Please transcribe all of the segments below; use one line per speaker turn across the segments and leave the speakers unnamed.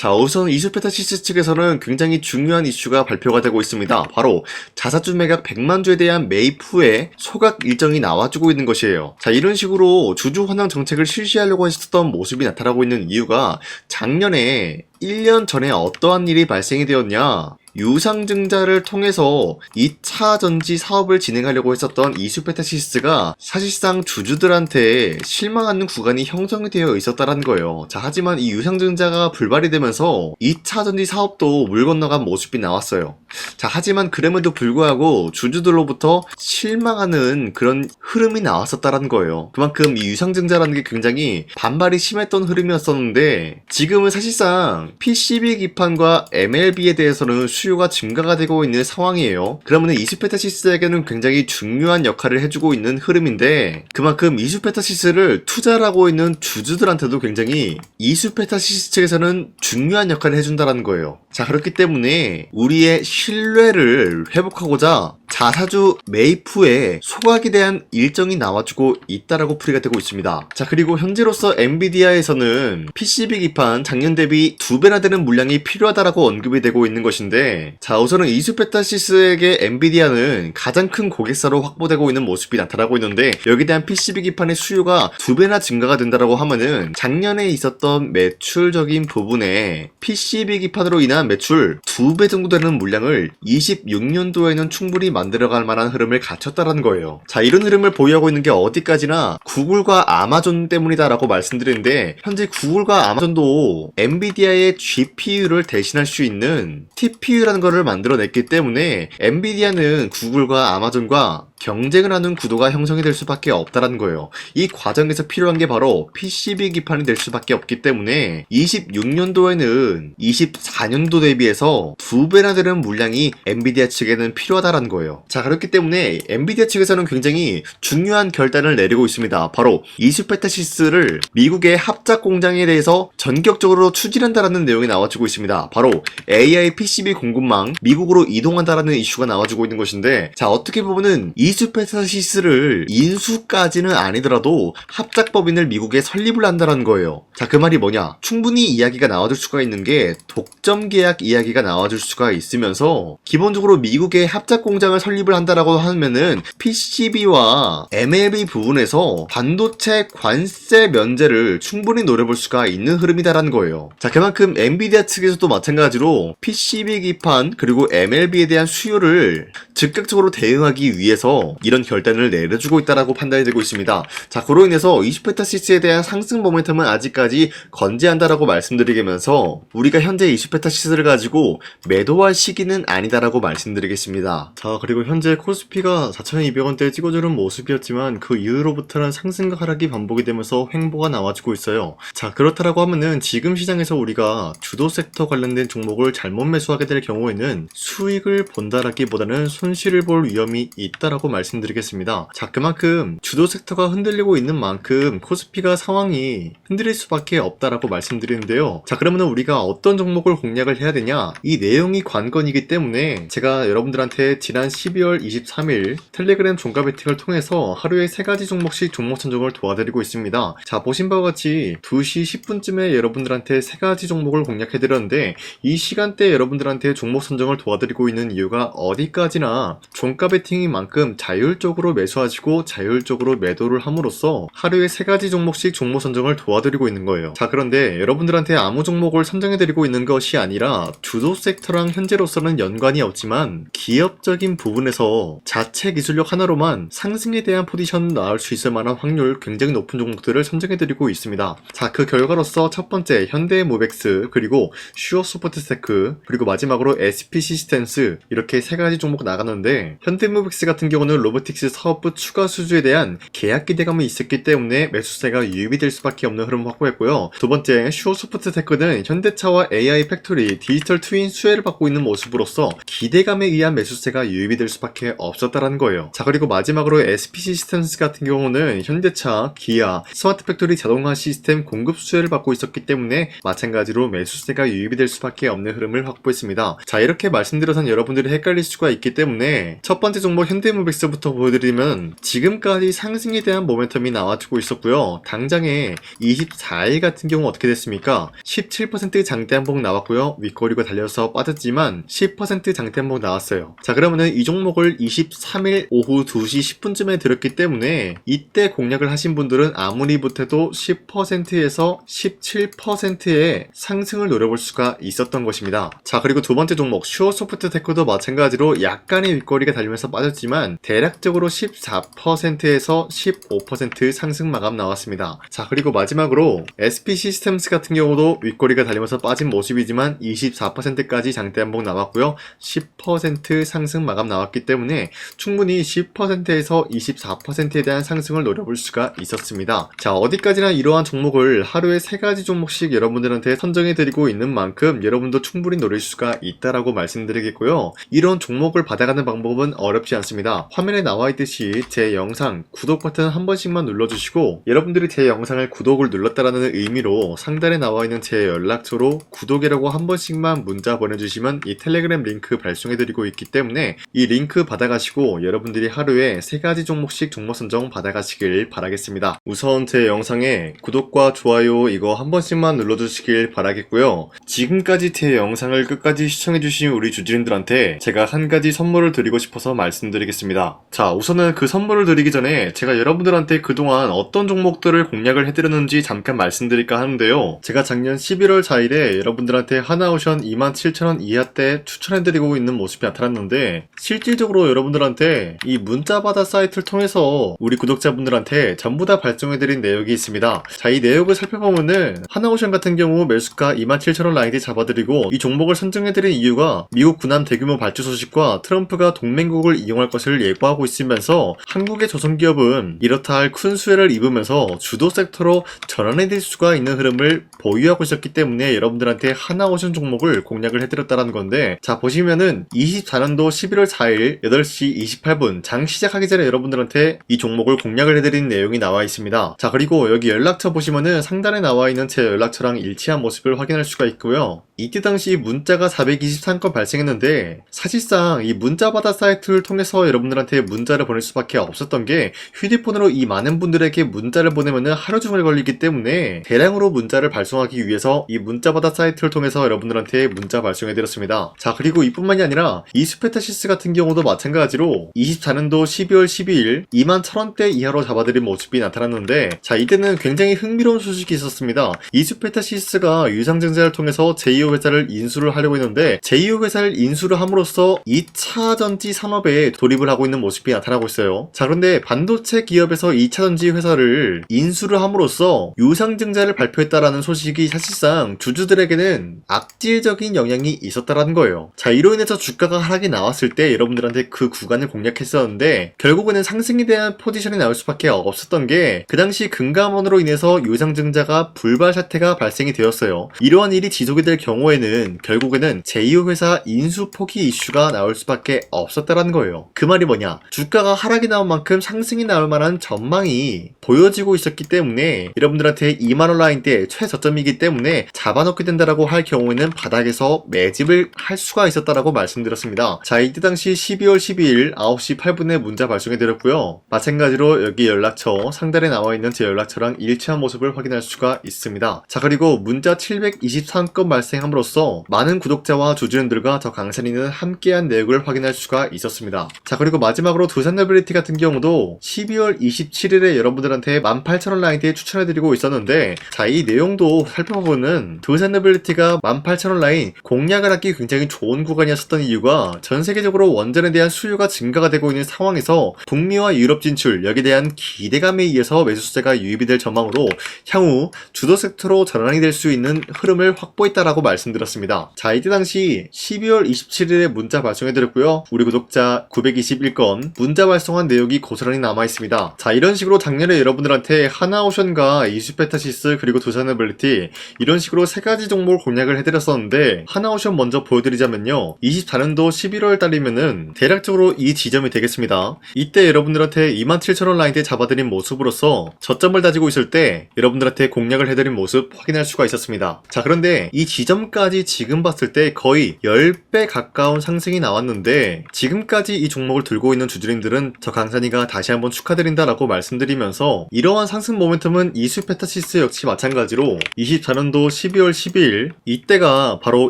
자, 우선 이수페타시스 측에서는 굉장히 중요한 이슈가 발표가 되고 있습니다. 바로 자사주 매각 100만 주에 대한 매입 후에 소각 일정이 나와주고 있는 것이에요. 자, 이런 식으로 주주 환원 정책을 실시하려고 했었던 모습이 나타나고 있는 이유가 작년에 1년 전에 어떠한 일이 발생이 되었냐, 유상증자를 통해서 2차 전지 사업을 진행하려고 했었던 이수페타시스가 사실상 주주들한테 실망하는 구간이 형성이 되어 있었다는 거예요. 자, 하지만 이 유상증자가 불발이 되면서 2차 전지 사업도 물 건너간 모습이 나왔어요. 자, 하지만 그럼에도 불구하고 주주들로부터 실망하는 그런 흐름이 나왔었다는 거예요. 그만큼 이 유상증자라는 게 굉장히 반발이 심했던 흐름이었었는데, 지금은 사실상 PCB 기판과 MLB에 대해서는 수요가 증가가 되고 있는 상황이에요. 그러면 이수페타시스에게는 굉장히 중요한 역할을 해주고 있는 흐름인데, 그만큼 이수페타시스를 투자하고 있는 주주들한테도 굉장히 이수페타시스 측에서는 중요한 역할을 해준다는 거예요. 자, 그렇기 때문에 우리의 신뢰를 회복하고자 자사주 매입 후에 소각에 대한 일정이 나와주고 있다라고 풀이가 되고 있습니다. 자, 그리고 현재로서 엔비디아에서는 PCB 기판 작년 대비 2배나 되는 물량이 필요하다라고 언급이 되고 있는 것인데, 자, 우선은 이수페타시스에게 엔비디아는 가장 큰 고객사로 확보되고 있는 모습이 나타나고 있는데, 여기에 대한 PCB 기판의 수요가 2배나 증가가 된다라고 하면은 작년에 있었던 매출적인 부분에 PCB 기판으로 인한 매출 2배 정도 되는 물량을 26년도에는 충분히 만들어갈 만한 흐름을 갖췄다는 거예요. 자, 이런 흐름을 보유하고 있는 게 어디까지나 구글과 아마존 때문이다라고 말씀드리는데, 현재 구글과 아마존도 엔비디아의 GPU를 대신할 수 있는 TPU라는 거를 만들어냈기 때문에 엔비디아는 구글과 아마존과 경쟁을 하는 구도가 형성이 될 수밖에 없다는 거예요. 이 과정에서 필요한 게 바로 PCB 기판이 될 수밖에 없기 때문에 26년도에는 24년도 대비해서 2배나 되는 물량이 엔비디아 측에는 필요하다는 거예요. 자, 그렇기 때문에 엔비디아 측에서는 굉장히 중요한 결단을 내리고 있습니다. 바로 이수페타시스를 미국의 합작 공장에 대해서 전격적으로 추진한다라는 내용이 나와주고 있습니다. 바로 AI PCB 공급망 미국으로 이동한다라는 이슈가 나와주고 있는 것인데, 자, 어떻게 보면은 이수페타시스를 인수까지는 아니더라도 합작법인을 미국에 설립을 한다는 거예요. 자, 그 말이 뭐냐? 충분히 이야기가 나와줄 수가 있는 게 독점 계약 이야기가 나와줄 수가 있으면서, 기본적으로 미국의 합작 공장을 설립을 한다라고 하면은 PCB와 MLB 부분에서 반도체 관세 면제를 충분히 노려볼 수가 있는 흐름이다라는 거예요. 자, 그만큼 엔비디아 측에서도 마찬가지로 PCB 기판 그리고 MLB에 대한 수요를 즉각적으로 대응하기 위해서 이런 결단을 내려주고 있다라고 판단이 되고 있습니다. 자, 그로 인해서 이수페타시스에 대한 상승 모멘텀은 아직까지 건재한다라고 말씀드리면서, 우리가 현재 이수페타시스를 가지고 매도할 시기는 아니다라고 말씀드리겠습니다. 자, 그리고 현재 코스피가 4,200원대에 찍어주는 모습이었지만 그 이후로부터는 상승과 하락이 반복이 되면서 횡보가 나와주고 있어요. 자, 그렇다라고 하면은 지금 시장에서 우리가 주도 섹터 관련된 종목을 잘못 매수하게 될 경우에는 수익을 본다라기보다는 손실을 볼 위험이 있다라고 말씀드리겠습니다. 자, 그만큼 주도 섹터가 흔들리고 있는 만큼 코스피가 상황이 흔들릴 수밖에 없다라고 말씀드리는데요. 자, 그러면 우리가 어떤 종목을 공략을 해야 되냐? 이 내용이 관건이기 때문에 제가 여러분들한테 지난 12월 23일 텔레그램 종가 베팅을 통해서 하루에 3가지 종목씩 종목 선정을 도와드리고 있습니다. 자, 보신 바와 같이 2시 10분쯤에 여러분들한테 3가지 종목을 공략해드렸는데, 이 시간대에 여러분들한테 종목 선정을 도와드리고 있는 이유가 어디까지나 종가 베팅인 만큼 자율적으로 매수하시고 자율적으로 매도를 함으로써 하루에 3가지 종목씩 종목 선정을 도와드리고 있는 거예요. 자, 그런데 여러분들한테 아무 종목을 선정해드리고 있는 것이 아니라 주도 섹터랑 현재로서는 연관이 없지만 기업적인 부분에서 자체 기술력 하나로만 상승에 대한 포지션 나올 수 있을 만한 확률 굉장히 높은 종목들을 선정해드리고 있습니다. 자, 그 결과로서 첫 번째 현대모백스, 그리고 슈어소프트테크, 그리고 마지막으로 SP시스템스, 이렇게 3가지 종목 나가는데, 현대모백스 같은 경우는 로보틱스 사업부 추가 수주에 대한 계약 기대감이 있었기 때문에 매수세가 유입이 될 수밖에 없는 흐름을 확보했고요. 두 번째 슈어소프트테크는 현대차와 AI 팩토리, 디지털 트윈 수혜를 받고 있는 모습으로 함으로써 기대감에 의한 매수세가 유입이 될 수밖에 없었다라는 거예요. 자, 그리고 마지막으로 SP 시스템스 같은 경우는 현대차, 기아, 스마트 팩토리 자동화 시스템 공급 수혜를 받고 있었기 때문에 마찬가지로 매수세가 유입이 될 수밖에 없는 흐름을 확보했습니다. 자, 이렇게 말씀드려선 여러분들이 헷갈릴 수가 있기 때문에 첫 번째 종목 현대모빅스부터 보여드리면 지금까지 상승에 대한 모멘텀이 나와주고 있었고요. 당장에 24일 같은 경우 어떻게 됐습니까? 17% 장대 한봉 나왔고요. 윗꼬리가 달려서 빠졌지만 10% 장대 한봉 나왔어요. 자, 그러면은 이 종목을 23일 오후 2시 10분쯤에 들었기 때문에 이때 공략을 하신 분들은 아무리 못해도 10%에서 17%의 상승을 노려볼 수가 있었던 것입니다. 자, 그리고 두 번째 종목 슈어소프트테크도 마찬가지로 약간의 윗꼬리가 달리면서 빠졌지만 대략적으로 14%에서 15% 상승 마감 나왔습니다. 자, 그리고 마지막으로 SP 시스템스 같은 경우도 윗꼬리가 달리면서 빠진 모습이지만 24%까지 장대 한봉 나왔고요. 10% 상승 마감 나왔기 때문에 충분히 10%에서 24%에 대한 상승을 노려볼 수가 있었습니다. 자, 어디까지나 이러한 종목을 하루에 3가지 종목씩 여러분들한테 선정해드리고 있는 만큼 여러분도 충분히 노릴 수가 있다라고 말씀드리겠고요. 이런 종목을 받아가는 방법은 어렵지 않습니다. 화면에 나와 있듯이 제 영상 구독 버튼 한 번씩만 눌러주시고 여러분들이 제 영상을 구독을 눌렀다라는 의미로 상단에 나와 있는 제 연락처로 구독이라고 한 번씩만 문자 보내주시면 이 텔레그램 링크 발송해드리고 있기 때문에 이 링크 받아가시고 여러분들이 하루에 3가지 종목씩 종목 선정 받아가시길 바라겠습니다. 우선 제 영상에 구독과 좋아요 이거 한 번씩만 눌러주시길 바라겠고요. 지금까지 제 영상을 끝까지 시청해주신 우리 주주님들한테 제가 한 가지 선물을 드리고 싶어서 말씀드리겠습니다. 자, 우선은 그 선물을 드리기 전에 제가 여러분들한테 그동안 어떤 종목들을 공략을 해드렸는지 잠깐 말씀드릴까 하는데요. 제가 작년 11월 4일에 여러분들한테 하나오션 27,000원 이하때 추천해드리고 있는 모습이 나타났는데 실질적으로 여러분들한테 이 문자바다 사이트를 통해서 우리 구독자분들한테 전부 다 발송해드린 내역이 있습니다. 자, 이 내역을 살펴보면은 하나오션 같은 경우 매수가 27,000원 라인에 잡아드리고 이 종목을 선정해드린 이유가 미국 군함 대규모 발주 소식과 트럼프가 동맹국을 이용할 것을 예고하고 있으면서 한국의 조선기업은 이렇다 할 큰 수혜를 입으면서 주도 섹터로 전환이 될 수가 있는 흐름을 보유하고 있었기 때문에 여러분들한테 하나오션 종목을 공략을 해드렸다는 건데, 자, 보시면은 24년도 11월 4일 8시 28분 장 시작하기 전에 여러분들한테 이 종목을 공략을 해드린 내용이 나와 있습니다. 자, 그리고 여기 연락처 보시면은 상단에 나와 있는 제 연락처랑 일치한 모습을 확인할 수가 있고요. 이때 당시 문자가 423건 발생했는데 사실상 이 문자바다 사이트를 통해서 여러분들한테 문자를 보낼 수밖에 없었던 게 휴대폰으로 이 많은 분들에게 문자를 보내면은 하루 종일 걸리기 때문에 대량으로 문자를 발송하기 위해서 이 문자바다 사이트를 통해서 여러분들한테 문자 발송해드렸습니다. 자, 그리고 이뿐만이 아니라 이스페타시스 같은 경우도 마찬가지로 24년도 12월 12일 21,000원대 이하로 잡아드린 모습이 나타났는데, 자, 이때는 굉장히 흥미로운 소식이 있었습니다. 이스페타시스가 유상증자를 통해서 제2호 회사를 인수를 하려고 했는데 제2호 회사를 인수를 함으로써 2차 전지 산업에 돌입을 하고 있는 모습이 나타나고 있어요. 자, 그런데 반도체 기업에서 2차 전지 회사를 인수를 함으로써 유상증자를 발표했다라는 소식이 사실상 주주들에게는 악질적인 영향이 있었다라는 거예요. 자, 이로 인해서 주가가 하락이 나왔을 때 여러분들한테 그 구간을 공략했었는데 결국에는 상승에 대한 포지션이 나올 수밖에 없었던 게 그 당시 금감원으로 인해서 유상증자가 불발 사태가 발생이 되었어요. 이러한 일이 지속이 될 경우에는 결국에는 제2호 회사 인수 포기 이슈가 나올 수밖에 없었다라는 거예요. 그 말이 뭐냐? 주가가 하락이 나온 만큼 상승이 나올 만한 전망이 보여지고 있었기 때문에 여러분들한테 2만원 라인대 최저점이기 때문에 잡아놓게 된다라고 할 경우에는 바닥에서 매집을 할 수가 있었다라고 말씀드렸습니다. 자, 이때 당시 12월 12일 9시 8분에 문자 발송해드렸고요. 마찬가지로 여기 연락처 상단에 나와있는 제 연락처랑 일치한 모습을 확인할 수가 있습니다. 자, 그리고 문자 723건 발생함으로써 많은 구독자와 주주님들과 저 강산이는 함께한 내역을 확인할 수가 있었습니다. 자, 그리고 마지막으로 두산노빌리티 같은 경우도 12월 27일에 여러분들한테 18,000원 라인대에 추천해드리고 있었는데, 자, 이 내용도 살펴보면 두산노빌리티가 18,000원 라인 공략을 하기 굉장히 좋은 구간이었었던 이유가 전 세계적으로 원전에 대한 수요가 증가가 되고 있는 상황에서 북미와 유럽 진출 여기에 대한 기대감에 의해서 매수세가 유입이 될 전망으로 향후 주도 섹터로 전환이 될 수 있는 흐름을 확보했다라고 말씀드렸습니다. 자, 이때 당시 12월 27일에 문자 발송해드렸고요. 우리 구독자 921건 문자 발송한 내용이 고스란히 남아있습니다. 자, 이런 식으로 작년에 여러분들한테 하나오션과 이스페타시스 그리고 두산노빌리티 이런 식으로 3가지 종목을 공략을 해드렸었는데 하나오션 먼저 보여드리자면 되냐면요, 24년도 11월 달이면은 대략적으로 이 지점이 되겠습니다. 이때 여러분들한테 27,000원 라인대 잡아드린 모습으로서 저점을 다지고 있을 때 여러분들한테 공략을 해드린 모습 확인할 수가 있었습니다. 자, 그런데 이 지점까지 지금 봤을 때 거의 10배 가까운 상승이 나왔는데, 지금까지 이 종목을 들고 있는 주주님들은 저 강산이가 다시 한번 축하드린다라고 말씀드리면서, 이러한 상승 모멘텀은 이수페타시스 역시 마찬가지로 24년도 12월 12일 이때가 바로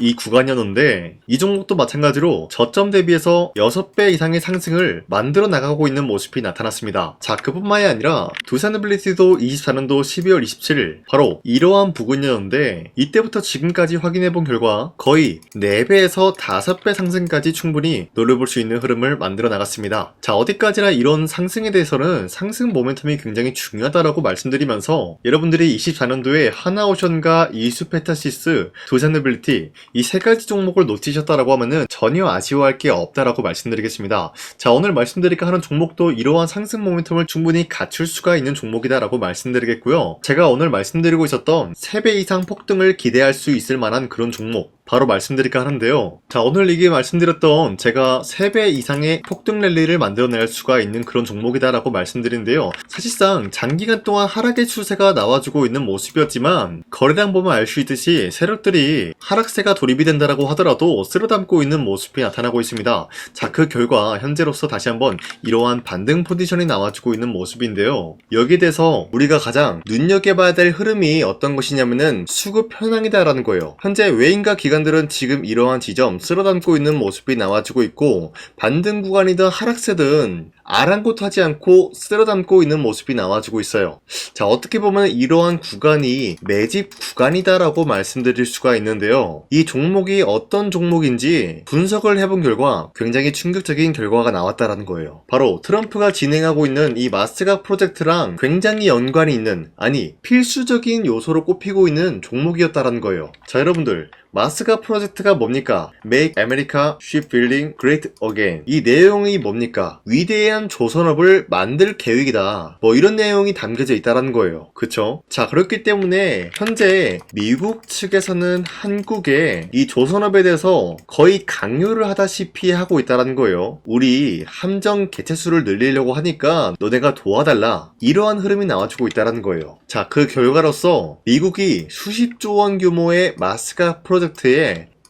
이 구간이었는데, 이 종목도 마찬가지로 저점 대비해서 6배 이상의 상승을 만들어 나가고 있는 모습이 나타났습니다. 자, 그뿐만이 아니라 두산빌리티도 24년도 12월 27일 바로 이러한 부근이었는데, 이때부터 지금까지 확인해본 결과 거의 4배에서 5배 상승까지 충분히 노려볼 수 있는 흐름을 만들어 나갔습니다. 자, 어디까지나 이런 상승에 대해서는 상승 모멘텀이 굉장히 중요하다라고 말씀드리면서, 여러분들이 24년도에 하나오션과 이수페타시스, 두산빌리티 이 세 가지 종목을 놓치셨다라고 하면은 전혀 아쉬워할 게 없다라고 말씀드리겠습니다. 자, 오늘 말씀드릴까 하는 종목도 이러한 상승 모멘텀을 충분히 갖출 수가 있는 종목이다라고 말씀드리겠고요. 제가 오늘 말씀드리고 있었던 3배 이상 폭등을 기대할 수 있을 만한 그런 종목 바로 말씀드릴까 하는데요. 자, 오늘 이게 말씀드렸던 제가 3배 이상의 폭등 랠리를 만들어낼 수가 있는 그런 종목이다라고 말씀드린데요. 사실상 장기간 동안 하락의 추세가 나와주고 있는 모습이었지만, 거래량 보면 알 수 있듯이 세력들이 하락세가 돌입이 된다라고 하더라도 쓸어담고 있는 모습이 나타나고 있습니다. 자, 그 결과 현재로서 다시 한번 이러한 반등 포지션이 나와주고 있는 모습인데요. 여기에 대해서 우리가 가장 눈여겨봐야 될 흐름이 어떤 것이냐면은 수급 현황이다라는 거예요. 현재 외인과 기관들은 지금 이러한 지점 쓸어담고 있는 모습이 나와주고 있고, 반등 구간이든 하락세든 아랑곳하지 않고 쓸어담고 있는 모습이 나와주고 있어요. 자, 어떻게 보면 이러한 구간이 매집 구간이다라고 말씀드릴 수가 있는데요. 이 종목이 어떤 종목인지 분석을 해본 결과 굉장히 충격적인 결과가 나왔다라는 거예요. 바로 트럼프가 진행하고 있는 이 마스가 프로젝트랑 굉장히 연관이 있는, 아니 필수적인 요소로 꼽히고 있는 종목이었다라는 거예요. 자, 여러분들, 마스가 프로젝트가 뭡니까? Make America Shipbuilding Great Again. 이 내용이 뭡니까? 위대한 조선업을 만들 계획이다. 뭐 이런 내용이 담겨져 있다라는 거예요. 그쵸? 자, 그렇기 때문에 현재 미국 측에서는 한국에 이 조선업에 대해서 거의 강요를 하다시피 하고 있다라는 거예요. 우리 함정 개체수를 늘리려고 하니까 너네가 도와달라. 이러한 흐름이 나와주고 있다라는 거예요. 자, 그 결과로서 미국이 수십조 원 규모의 마스가 프로젝트에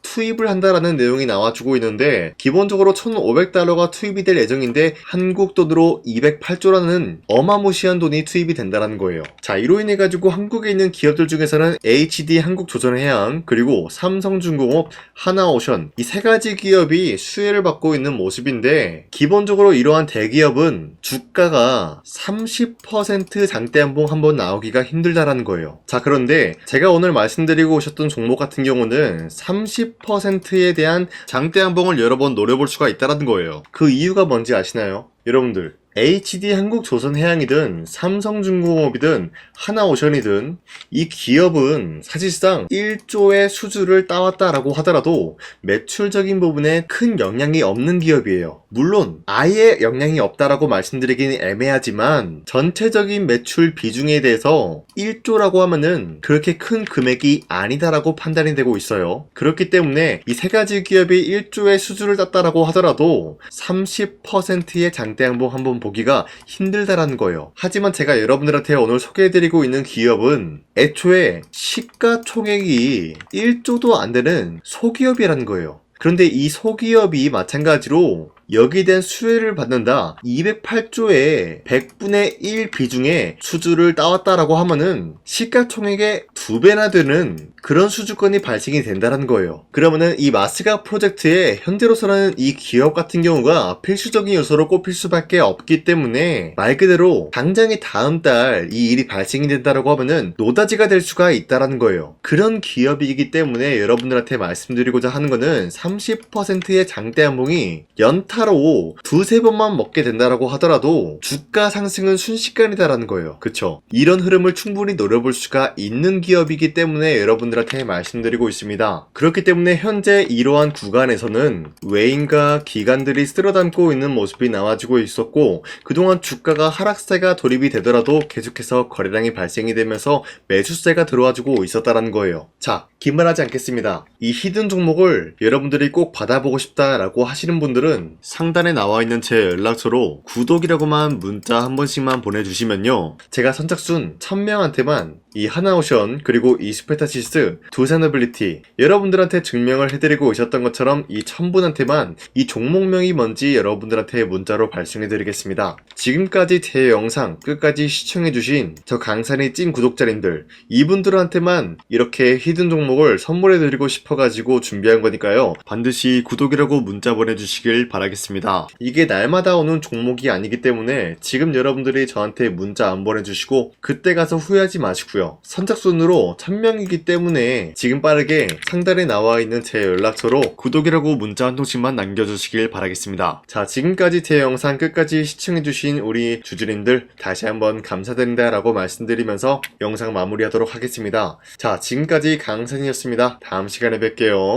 투입을 한다라는 내용이 나와주고 있는데, 기본적으로 1,500달러가 투입이 될 예정인데 한국 돈으로 208조라는 어마무시한 돈이 투입이 된다는 거예요. 자, 이로 인해 가지고 한국에 있는 기업들 중에서는 HD 한국조선해양, 그리고 삼성중공업, 하나오션 이 세 가지 기업이 수혜를 받고 있는 모습인데, 기본적으로 이러한 대기업은 주가가 30% 장대한봉 한번 나오기가 힘들다라는 거예요. 자, 그런데 제가 오늘 말씀드리고 오셨던 종목 같은 경우는 30%에 대한 장대한봉을 여러 번 노려볼 수가 있다는 거예요. 그 이유가 뭔지 아시나요? 여러분들, HD 한국조선해양이든 삼성중공업이든 하나오션이든 이 기업은 사실상 1조의 수주를 따왔다라고 하더라도 매출적인 부분에 큰 영향이 없는 기업이에요. 물론 아예 영향이 없다라고 말씀드리긴 애매하지만, 전체적인 매출 비중에 대해서 1조라고 하면은 그렇게 큰 금액이 아니다라고 판단이 되고 있어요. 그렇기 때문에 이 세 가지 기업이 1조의 수주를 땄다라고 하더라도 30%의 장대양봉 한번 보기가 힘들다라는 거예요. 하지만 제가 여러분들한테 오늘 소개해드리고 있는 기업은 애초에 시가총액이 1조도 안 되는 소기업이라는 거예요. 그런데 이 소기업이 마찬가지로 여기에 대한 수혜를 받는다, 208조의 100분의 1 비중의 수주를 따왔다라고 하면은 시가총액의 2배나 되는 그런 수주권이 발생이 된다는 거예요. 그러면은 이 마스가 프로젝트에 현재로서는 이 기업 같은 경우가 필수적인 요소로 꼽힐 수밖에 없기 때문에, 말 그대로 당장에 다음 달 이 일이 발생이 된다라고 하면은 노다지가 될 수가 있다라는 거예요. 그런 기업이기 때문에 여러분들한테 말씀드리고자 하는 거는 30%의 장대한봉이 연타 하루 두세 번만 먹게 된다라고 하더라도 주가 상승은 순식간이다라는 거예요. 그쵸? 이런 흐름을 충분히 노려볼 수가 있는 기업이기 때문에 여러분들한테 말씀드리고 있습니다. 그렇기 때문에 현재 이러한 구간에서는 외인과 기관들이 쓸어담고 있는 모습이 나와지고 있었고, 그동안 주가가 하락세가 돌입이 되더라도 계속해서 거래량이 발생이 되면서 매수세가 들어와주고 있었다라는 거예요. 자, 기만하지 않겠습니다. 이 히든 종목을 여러분들이 꼭 받아보고 싶다라고 하시는 분들은 상단에 나와 있는 제 연락처로 구독이라고만 문자 한 번씩만 보내주시면요, 제가 선착순 1000명한테만 이 하나오션 그리고 이 스페타시스 두산어빌리티 여러분들한테 증명을 해드리고 있었던 것처럼 이 1000분한테만 이 종목명이 뭔지 여러분들한테 문자로 발송해드리겠습니다. 지금까지 제 영상 끝까지 시청해주신 저 강산이 찐 구독자님들, 이분들한테만 이렇게 히든 종목을 선물해드리고 싶어가지고 준비한 거니까요, 반드시 구독이라고 문자 보내주시길 바라겠습니다. 이게 날마다 오는 종목이 아니기 때문에 지금 여러분들이 저한테 문자 안 보내주시고 그때 가서 후회하지 마시고요, 선착순으로 1000명이기 때문에 지금 빠르게 상단에 나와 있는 제 연락처로 구독이라고 문자 한 통씩만 남겨주시길 바라겠습니다. 자, 지금까지 제 영상 끝까지 시청해주신 우리 주주님들 다시 한번 감사드린다 라고 말씀드리면서 영상 마무리하도록 하겠습니다. 자, 지금까지 강산이었습니다. 다음 시간에 뵐게요.